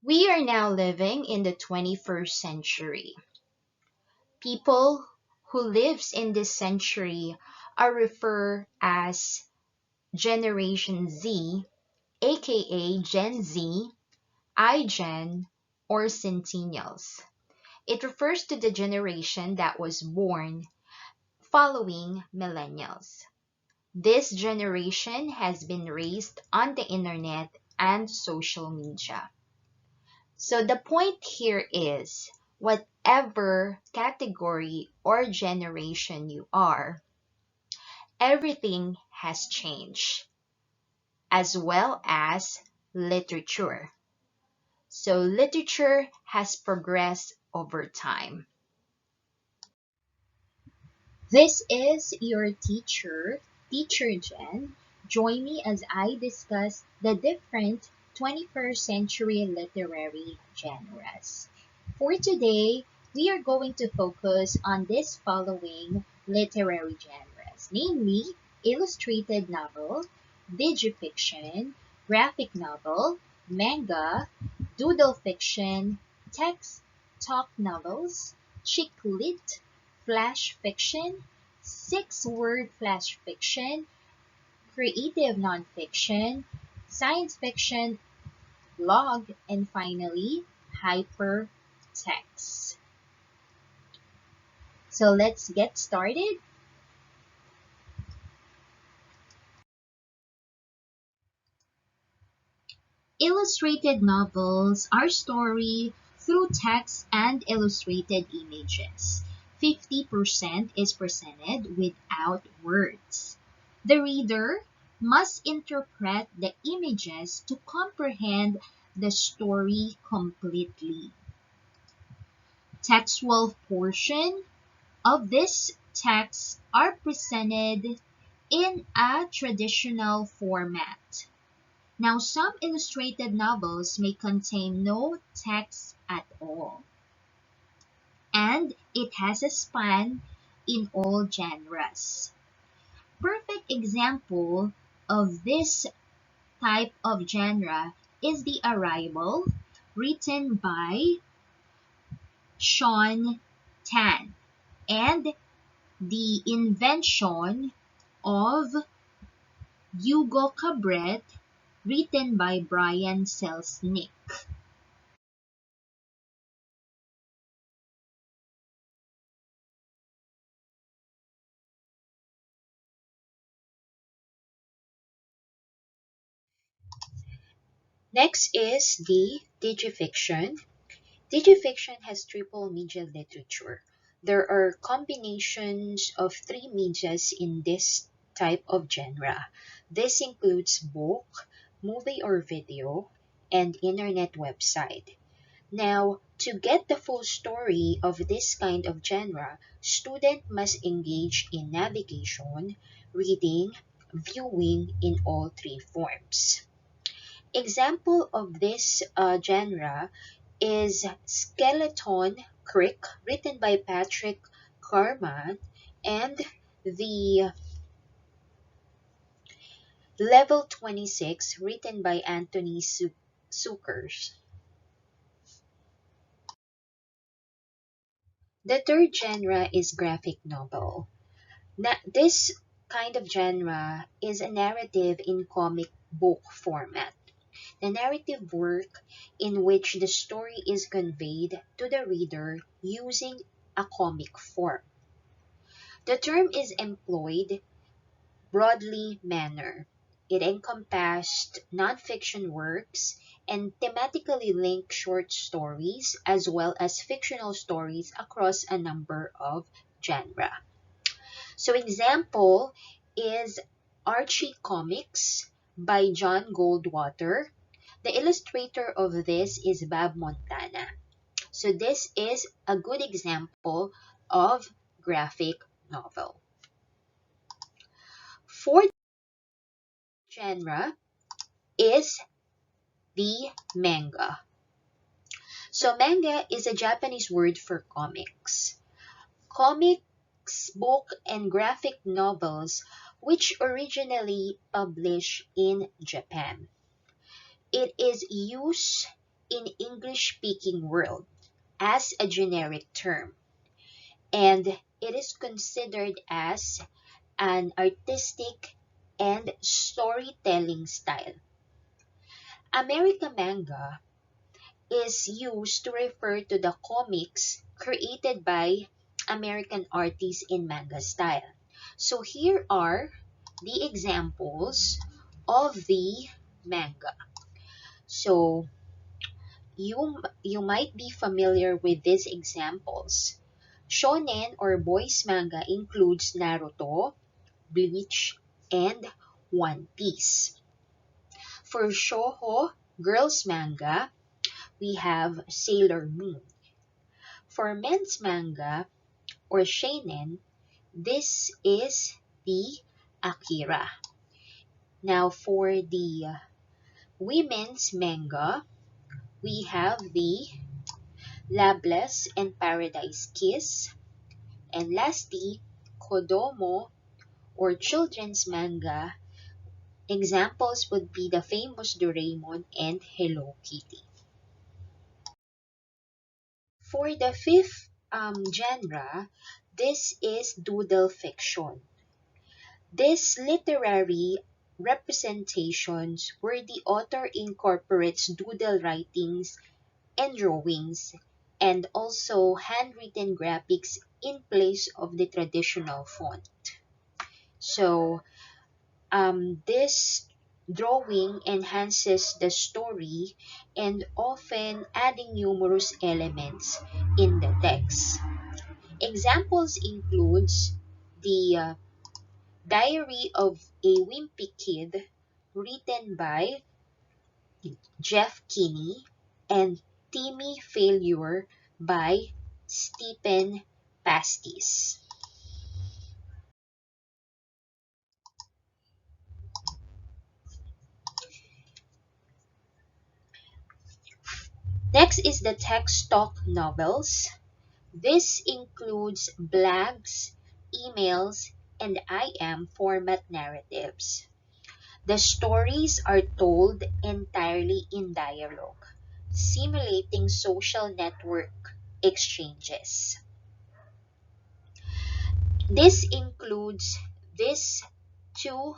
We are now living in the 21st century. People who lives in this century are referred as Generation Z, aka Gen Z, iGen, or Centennials. It refers to the generation that was born following millennials. This generation has been raised on the internet and social media. So the point here is, whatever category or generation you are, everything has changed, as well as literature. So literature has progressed over time. This is your teacher, Teacher Jen. Join me as I discuss the different 21st century literary genres. For today, we are going to focus on this following literary genres, namely illustrated novel, digifiction, graphic novel, manga, doodle fiction, text talk novels, chicklit, flash fiction, six-word flash fiction, creative nonfiction, science fiction, blog, and finally, hypertext. So let's get started. Illustrated novels are story through text and illustrated images. 50% is presented without words. The reader must interpret the images to comprehend the story completely. Textual portion of this text are presented in a traditional format. Now, some illustrated novels may contain no text at all, and it has a span in all genres. Perfect example of this type of genre is The Arrival, written by Sean Tan, and The Invention of Hugo Cabret, written by Brian Selznick. Next is the digifiction. Digifiction has triple media literature. There are combinations of three medias in this type of genre. This includes book, movie or video, and internet website. Now, to get the full story of this kind of genre, student must engage in navigation, reading, viewing in all three forms. Example of this genre is Skeleton Creek, written by Patrick Carman, and the Level 26, written by Anthony Sukers. The third genre is graphic novel. This kind of genre is a narrative in comic book format. The narrative work in which the story is conveyed to the reader using a comic form. The term is employed broadly manner. It encompassed nonfiction works and thematically linked short stories as well as fictional stories across a number of genres. So example is Archie Comics by John Goldwater. The illustrator of this is Bob Montana. So this is a good example of graphic novel. Fourth genre is the manga. So manga is a Japanese word for comics. Comics, book, and graphic novels which originally published in Japan. It is used in English-speaking world as a generic term, and it is considered as an artistic and storytelling style. American manga is used to refer to the comics created by American artists in manga style. So here are the examples of the manga. So you might be familiar with these examples. Shonen or boys manga includes Naruto, Bleach, and One Piece. For shoujo girls manga, we have Sailor Moon. For men's manga or seinen, this is the Akira. Now for the women's manga, we have the Loveless and Paradise Kiss. And lastly, Kodomo or children's manga. Examples would be the famous Doraemon and Hello Kitty. For the fifth genre, this is doodle fiction. These literary representations where the author incorporates doodle writings and drawings and also handwritten graphics in place of the traditional font. So this drawing enhances the story and often adding numerous elements in the text. Examples includes the Diary of a Wimpy Kid written by Jeff Kinney and Timmy Failure by Stephen Pastis. Next is the text talk novels. This includes blogs, emails, and IM format narratives. The stories are told entirely in dialogue, simulating social network exchanges. This includes these two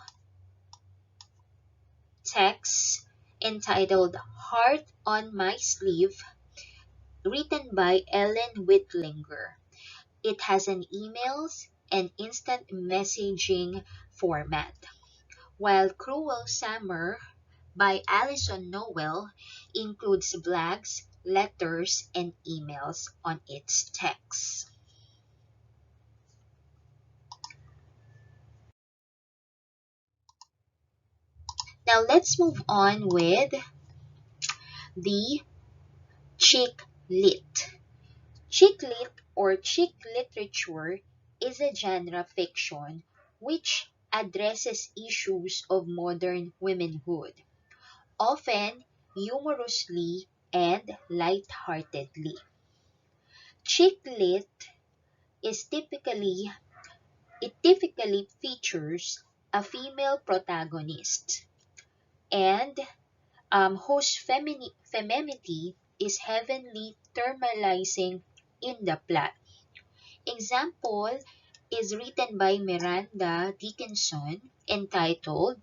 texts entitled Heart on My Sleeve, written by Ellen Whitlinger. It has an emails and instant messaging format, while Cruel Summer by Alison Noel includes blogs, letters, and emails on its text. Now let's move on with the chicklit. Chicklit or chick literature is a genre fiction which addresses issues of modern womanhood, often humorously and lightheartedly. Chicklit is typically features a female protagonist and whose femininity is heavily thermalizing in the plot. Example is written by Miranda Dickinson entitled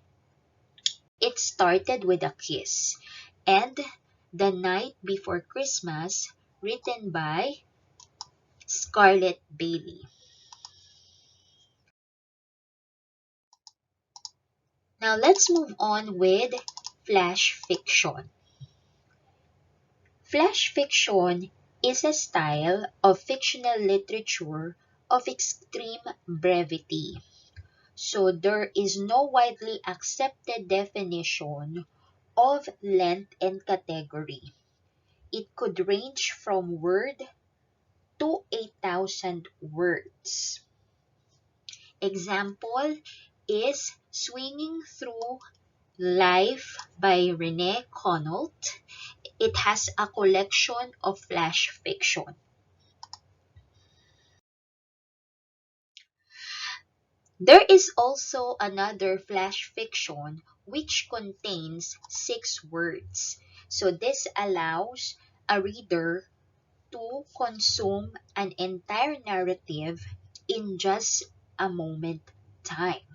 It Started with a Kiss and The Night Before Christmas written by Scarlett Bailey. Now let's move on with flash fiction. Flash fiction is a style of fictional literature of extreme brevity. So there is no widely accepted definition of length and category. It could range from word to 8,000 words. Example is Swinging Through Life by Renee Connaught. It has a collection of flash fiction. There is also another flash fiction which contains 6 words. So this allows a reader to consume an entire narrative in just a moment time.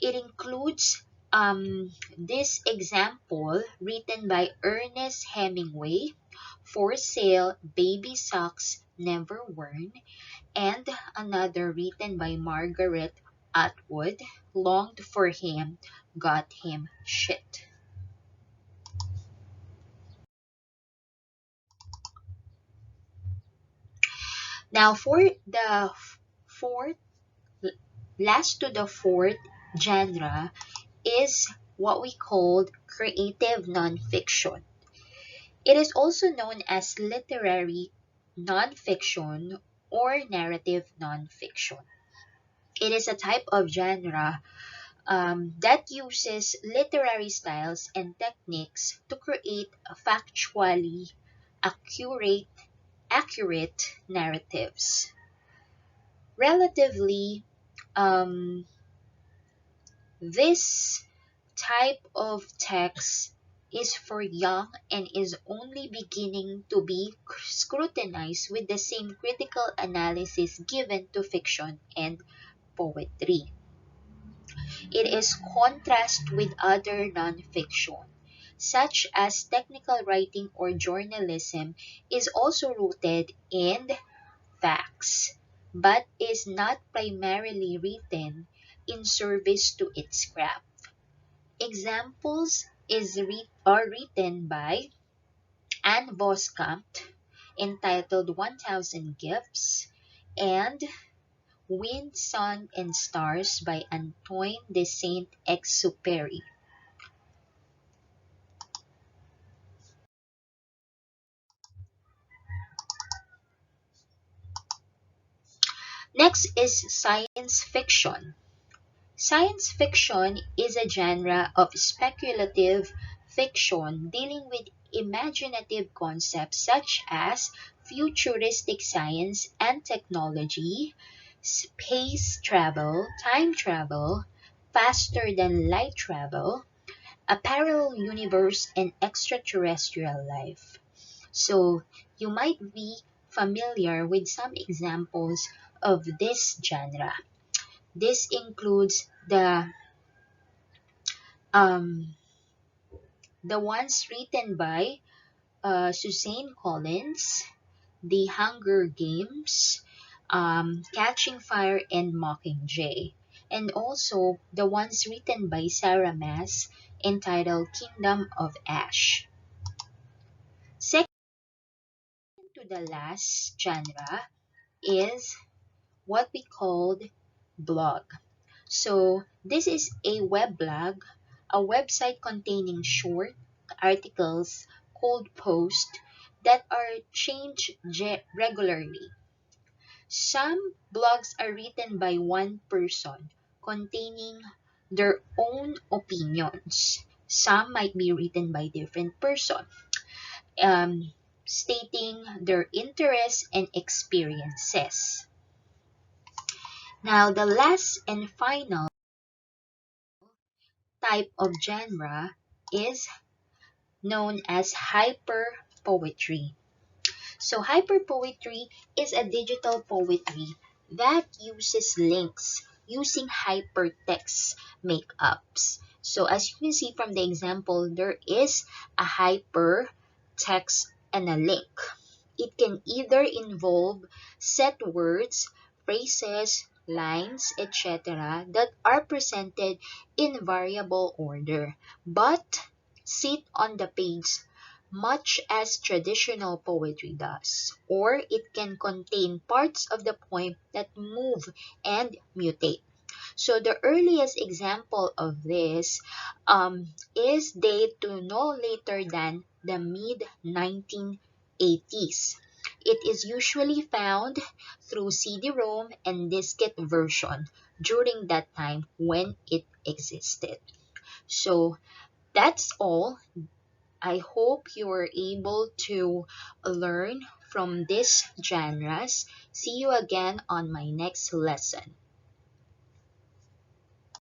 It includes this example written by Ernest Hemingway, For Sale, Baby Socks Never Worn, and another written by Margaret Atwood, Longed for Him, Got Him Shit. Now for the fourth, last to the fourth genre is what we called creative nonfiction. It is also known as literary nonfiction or narrative nonfiction. It is a type of genre that uses literary styles and techniques to create factually accurate, accurate narratives. Relatively, um, this type of text is for young and is only beginning to be scrutinized with the same critical analysis given to fiction and poetry. It is contrast with other nonfiction, such as technical writing or journalism, is also rooted in facts, but is not primarily written in service to its craft. Examples are written by Anne Voskamp, entitled 1000 Gifts, and Wind, Sun, and Stars by Antoine de Saint-Exupéry. Next is science fiction. Science fiction is a genre of speculative fiction dealing with imaginative concepts such as futuristic science and technology, space travel, time travel, faster than light travel, a parallel universe, and extraterrestrial life. So you might be familiar with some examples of this genre. This includes um, the ones written by Suzanne Collins, The Hunger Games, Catching Fire, and Mockingjay, and also the ones written by Sarah Maas entitled Kingdom of Ash. Second to the last genre is what we called blog. So this is a web blog, a website containing short articles called posts that are changed regularly. Some blogs are written by one person, containing their own opinions. Some might be written by different person, um, stating their interests and experiences. Now, the last and final type of genre is known as hyper poetry. So hyper poetry is a digital poetry that uses links using hypertext makeups. So as you can see from the example, there is a hypertext and a link. It can either involve set words, phrases, lines, etc. that are presented in variable order, but sit on the page much as traditional poetry does, or it can contain parts of the poem that move and mutate. So the earliest example of this is dated to no later than the mid 1980s. It is usually found through CD-ROM and diskette version during that time when it existed. So that's all. I hope you were able to learn from these genres. See you again on my next lesson.